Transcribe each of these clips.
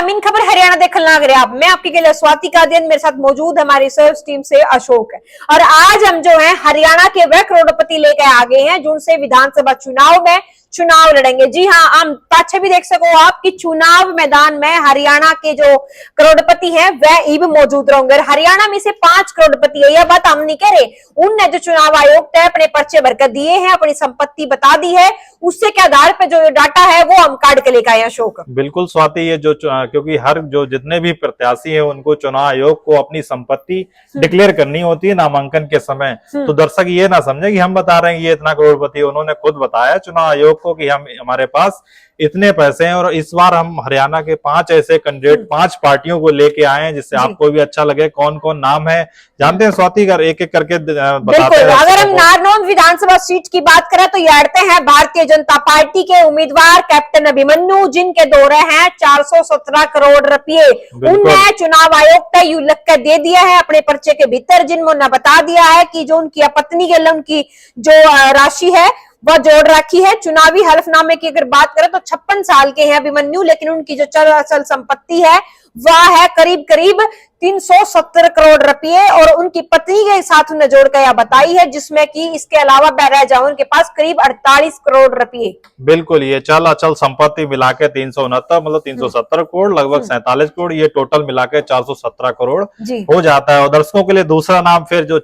ग्रामीण खबर हरियाणा देखने लग रहे आप। मैं आपके लिए स्वाति का दिन, मेरे साथ मौजूद हमारी सर्च टीम से अशोक है। और आज हम जो है हरियाणा के वह करोड़पति लेकर आ गए हैं जिनसे विधानसभा चुनाव में चुनाव लड़ेंगे। जी हाँ, हम पाछे भी देख सको आप कि चुनाव मैदान में हरियाणा के जो करोड़पति हैं वह भी मौजूद रहेंगे। हरियाणा में से 5 करोड़पति है, यह बात हम नहीं कह रहे। उनने जो चुनाव आयोग तय अपने पर्चे भरकर दिए हैं, अपनी संपत्ति बता दी है, उससे के आधार पर जो डाटा है वो हम काट के लेकर आए अशोक। बिल्कुल स्वाति, ये जो क्योंकि हर जो जितने भी प्रत्याशी हैं उनको चुनाव आयोग को अपनी संपत्ति डिक्लेयर करनी होती है नामांकन के समय। तो दर्शक ये ना समझे कि हम बता रहे हैं ये इतना करोड़पति, उन्होंने खुद बताया चुनाव आयोग को कि हमारे पास इतने पैसे हैं। और इस बार हम हरियाणा के 5 ऐसे कैंडिडेट 5 पार्टियों को लेके आए हैं, जिससे आपको भी अच्छा लगे। कौन कौन नाम है जानते हैं स्वाति, कर एक एक करके बताते हैं। अगर हम नारनौंद विधानसभा सीट की बात करें तो ये अड़ते हैं भारतीय जनता पार्टी के उम्मीदवार कैप्टन अभिमन्यु, जिनके दौरे हैं 417 करोड़ रुपये। उन्हें चुनाव आयोग तय यू लिख कर दे दिया है अपने पर्चे के भीतर, जिन्होंने बता दिया है कि जो उनकी पत्नी के लिए उनकी जो राशि है वह जोड़ रखी है। चुनावी हलफनामे की अगर बात करें तो 56 साल के हैं अभिमन्यु, लेकिन उनकी जो चल अचल संपत्ति है वह है करीब करीब 370 करोड़ रुपये। और उनकी पत्नी के साथ उन्हें जोड़कर यह बताई है, जिसमें कि इसके अलावा बहरा जाओ उनके पास करीब 48 करोड़ रुपये। बिल्कुल, ये चल अचल संपत्ति मिला के 369 मतलब 370 करोड़, लगभग 47 करोड़, ये टोटल मिला के 417 करोड़ हो जाता है। और दर्शकों के लिए दूसरा नाम फिर जो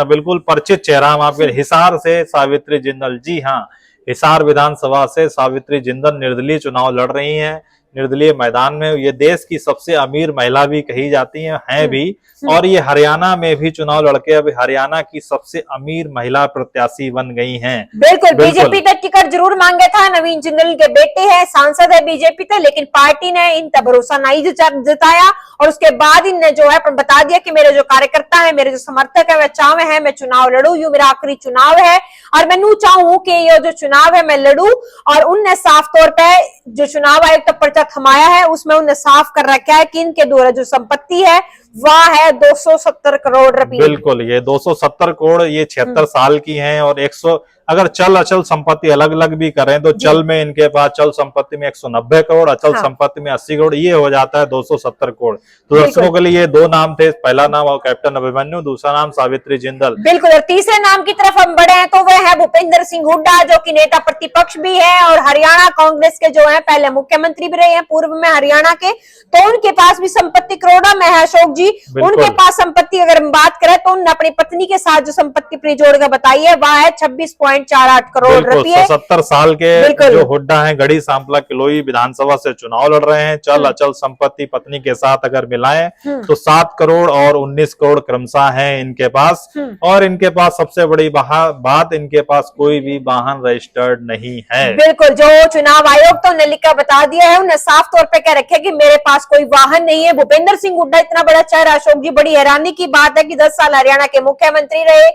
बिल्कुल परिचित चेहरा हम फिर हिसार से सावित्री जिंदल। जी हाँ, हिसार विधानसभा से सावित्री जिंदल निर्दलीय चुनाव लड़ रही हैं निर्दलीय मैदान में। ये देश की सबसे अमीर महिला भी कही जाती हैं भी, और ये हरियाणा में भी चुनाव लड़के अब हरियाणा की सबसे अमीर महिला प्रत्याशी बन गई हैं। बिल्कुल, बीजेपी का टिकट जरूर मांगे था, नवीन जिंदल के बेटे हैं, सांसद है बीजेपी थे, लेकिन पार्टी ने इन पर भरोसा नहीं जताया। और उसके बाद इनने जो है बता दिया कि मेरे जो कार्यकर्ता है, मेरे जो समर्थक है, वह चाहे हैं मैं चुनाव लड़ू, यू मेरा आखिरी चुनाव है और मैं चाहूं कि ये जो चुनाव है मैं लड़ू। और उनने साफ तौर पर जो चुनाव आयोग का पर्चा थमाया है उसमें उन्हें साफ कर रखा है कि इनके द्वारा जो संपत्ति है वह है 270 करोड़ रुपए। बिल्कुल, ये 270 करोड़ ये 76 साल की हैं। और 100 अगर चल अचल संपत्ति अलग अलग भी करें तो चल में इनके पास चल संपत्ति में 190 करोड़, अचल संपत्ति में 80 करोड़, ये हो जाता है 270 करोड़। तो दर्शकों के लिए ये 2 नाम थे, पहला नाम कैप्टन अभिमन्यु, दूसरा नाम सावित्री जिंदल। बिल्कुल, और तीसरे नाम की तरफ हम बढ़े हैं तो वह है भूपेंद्र सिंह हुड्डा, जो कि नेता प्रतिपक्ष भी है और हरियाणा कांग्रेस के जो है पहले मुख्यमंत्री भी रहे हैं पूर्व में हरियाणा के। तो उनके पास भी संपत्ति करोड़ों में है अशोक जी। उनके पास संपत्ति अगर हम बात करें तो उन्होंने अपनी पत्नी के साथ जो संपत्ति प्री जोड़कर बताई है वह है 26.48 करोड़ रुपये। 70 साल के जो हुड्डा हैं गढ़ी सांपला किलोई विधानसभा से चुनाव लड़ रहे हैं। चल अचल संपत्ति पत्नी के साथ अगर मिलाएं तो 7 करोड़ और 19 करोड़ क्रमशः हैं इनके पास। और इनके पास सबसे बड़ी बात, इनके पास कोई भी वाहन रजिस्टर्ड नहीं है। बिल्कुल, जो चुनाव आयोग तो उन्हें लिखकर बता दिया है, उन्हें साफ तौर पे कह रखे कि मेरे पास कोई वाहन नहीं है। भूपेंद्र सिंह हुड्डा इतना बड़ा चेहरा अशोक जी, बड़ी हैरानी की बात है कि 10 साल हरियाणा के मुख्यमंत्री रहे,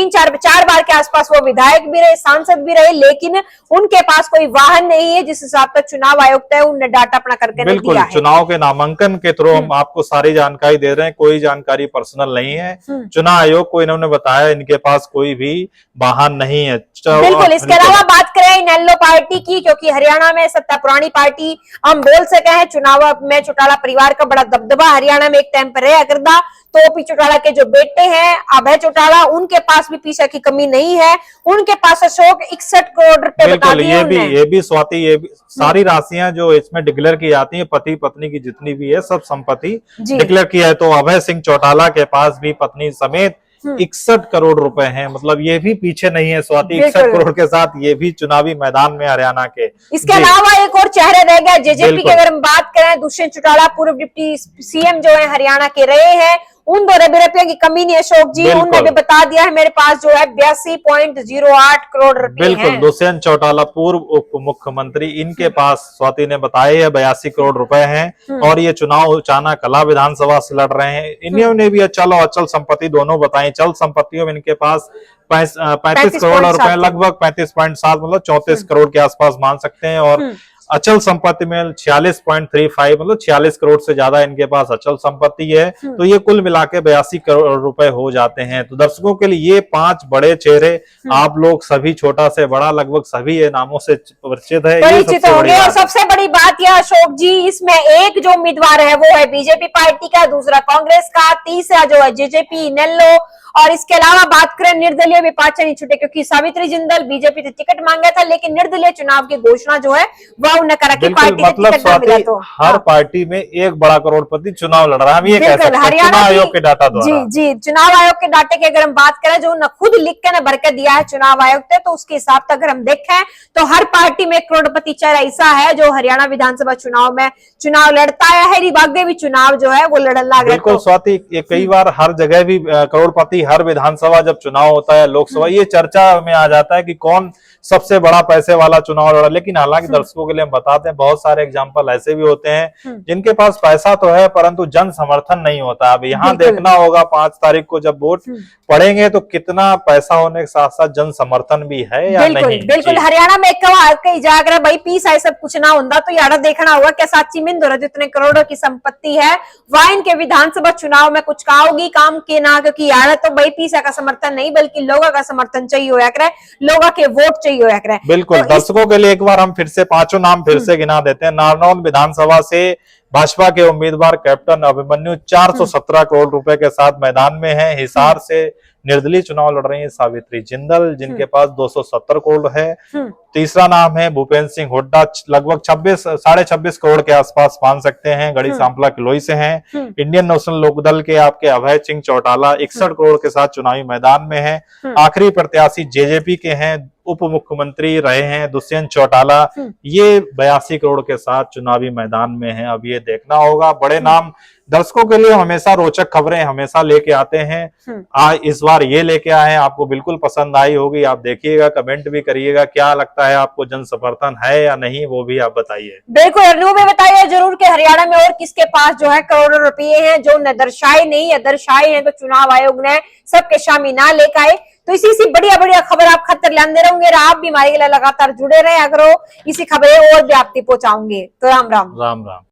4 बार के आसपास वो विधायक भी रहे, सांसद भी रहे, लेकिन उनके पास कोई वाहन नहीं है, जिस हिसाब से चुनाव आयोग तय उन्हें डाटा अपना करके नहीं दिया है। चुनाव के नामांकन के थ्रू हम आपको सारी जानकारी दे रहे हैं, कोई जानकारी पर्सनल नहीं है। चुनाव आयोग को इन्होंने बताया इनके पास कोई भी वाहन नहीं है। बिल्कुल, इसके अलावा बात करें इनेलो पार्टी की, क्योंकि हरियाणा में सत्ता पुरानी पार्टी हम बोल सके हैं। चुनाव में चौटाला परिवार का बड़ा दबदबा हरियाणा में एक टाइम पर रहा करता। तो ओपी चौटाला के जो बेटे हैं अभय चौटाला, उनके पास भी पैसे की कमी नहीं है। उनके पास अशोक 61 करोड़ रुपए बता दिए। ये भी स्वाति, ये भी सारी राशियां जो इसमें डिक्लेयर की जाती है, पति पत्नी की जितनी भी है सब संपत्ति डिक्लेयर किया है। तो अभय सिंह चौटाला के पास भी पत्नी समेत 61 करोड़ रुपए हैं। मतलब ये भी पीछे नहीं है स्वाति, 61 करोड़ के साथ ये भी चुनावी मैदान में हरियाणा के। इसके अलावा एक और चेहरे रह गया जेजेपी की अगर हम बात करें, दुष्यंत चौटाला पूर्व डिप्टी सीएम जो है हरियाणा के रहे हैं, उन 2 रुपये की कमी नहीं अशोक जी। उन्होंने भी बता दिया है मेरे पास जो है 82.08 करोड़ रुपए बिल्कुल, दुष्यंत चौटाला पूर्व उप मुख्यमंत्री, इनके पास स्वाति ने बताया है 82 करोड़ रुपए हैं। और ये चुनाव चाना कला विधानसभा से लड़ रहे हैं। इन्होंने भी चल और अचल संपत्ति दोनों बताई। चल संपत्तियों में इनके पास 35 करोड़ रुपए, लगभग 35.7 मतलब 34 करोड़ के आसपास मान सकते हैं। और अचल संपत्ति में 46.35 मतलब 46 करोड़ से ज्यादा इनके पास अचल संपत्ति है। तो ये कुल मिला के 82 करोड़ रुपए हो जाते हैं। तो दर्शकों के लिए ये 5 बड़े चेहरे, आप लोग सभी छोटा से बड़ा लगभग सभी ये नामों से परिचित है। परिचित होंगे। और सबसे बड़ी बात यह अशोक जी, इसमें एक जो उम्मीदवार है वो है बीजेपी पार्टी का, दूसरा कांग्रेस का, तीसरा जो है जेजेपी इनेलो, और इसके अलावा बात करें निर्दलीय भी पांच नहीं छूटे, क्योंकि सावित्री जिंदल बीजेपी से टिकट मांगा था, लेकिन निर्दलीय चुनाव की घोषणा जो है वह उन्होंने करा कि पार्टी से टिकट ना मिला। तो हर पार्टी में एक बड़ा करोड़पति चुनाव लड़ रहा है, हम ये कह सकते हैं हरियाणा चुनाव आयोग के डाटा द्वारा। जी, चुनाव आयोग के डाटे की अगर हम बात करें, जो उन्होंने खुद लिख के भर के दिया है चुनाव आयोग ने, तो उसके हिसाब से अगर हम देखें तो हर पार्टी में करोड़पति चेहरा ऐसा है जो हरियाणा विधानसभा चुनाव में चुनाव लड़ता है। रिबागे भी चुनाव जो है वो लड़न लगा। बिल्कुल स्वाति, कई बार हर जगह भी करोड़पति, हर विधानसभा जब चुनाव होता है, लोकसभा, ये चर्चा में आ जाता है कि कौन सबसे बड़ा पैसे वाला चुनाव लड़ा। लेकिन हालांकि दर्शकों के लिए हम बताते हैं, बहुत सारे एग्जांपल ऐसे भी होते हैं जिनके पास पैसा तो है परंतु जन समर्थन नहीं होता। अब यहाँ देखना होगा 5 तारीख को जब वोट पड़ेंगे तो कितना पैसा होने के साथ साथ जन समर्थन भी है या नहीं। बिल्कुल हरियाणा में कई जाकर भाई पीस है सब कुछ ना होता, तो यार देखना होगा क्या साची मिंद हो रहा, जितने करोड़ों की संपत्ति है वह इनके विधानसभा चुनाव में कुछ कहोगी काम के ना, क्योंकि यार तो भाई पीसा का समर्थन नहीं बल्कि लोगों का समर्थन चाहिए होया करे, लोगों के वोट चाहिए होया करे। बिल्कुल तो दर्शकों के लिए एक बार हम फिर से 5 नाम फिर से गिना देते हैं। नारनौल विधानसभा से भाजपा के उम्मीदवार कैप्टन अभिमन्यु 417 करोड़ रुपए के साथ मैदान में है। हिसार से निर्दलीय चुनाव लड़ रही है सावित्री जिंदल, जिनके पास 270 करोड़ है। तीसरा नाम है भूपेंद्र सिंह हुड्डा, लगभग 26.5 करोड़ के आसपास मान सकते हैं, गढ़ी सांपला किलोई से हैं। इंडियन नेशनल लोकदल के आपके अभय सिंह चौटाला 61 करोड़ के साथ चुनावी मैदान में है। आखिरी प्रत्याशी जेजेपी के हैं, उप मुख्यमंत्री रहे हैं दुष्यंत चौटाला, ये 82 करोड़ के साथ चुनावी मैदान में है। अब ये देखना होगा, बड़े नाम दर्शकों के लिए हमेशा रोचक खबरें हमेशा लेके आते हैं। आज इस बार ये लेके आए हैं, आपको बिल्कुल पसंद आई होगी, आप देखिएगा, कमेंट भी करिएगा क्या लगता है आपको, जन समर्थन है या नहीं, वो भी आप बताइए। बिल्कुल अनु में बताइए जरूर कि हरियाणा में और किसके पास जो है करोड़ों रुपये हैं जो न दर्शाए नहीं या दर्शाए हैं तो चुनाव आयोग ने सबके शामिल ना लेकर आए। तो इसी बढ़िया बढ़िया खबर आप खतर लाते रहोगे, आप भी हमारे लिए लगातार जुड़े रहे, अगर इसी खबरें और भी आप तक पहुंचाओगे। तो राम राम। राम राम।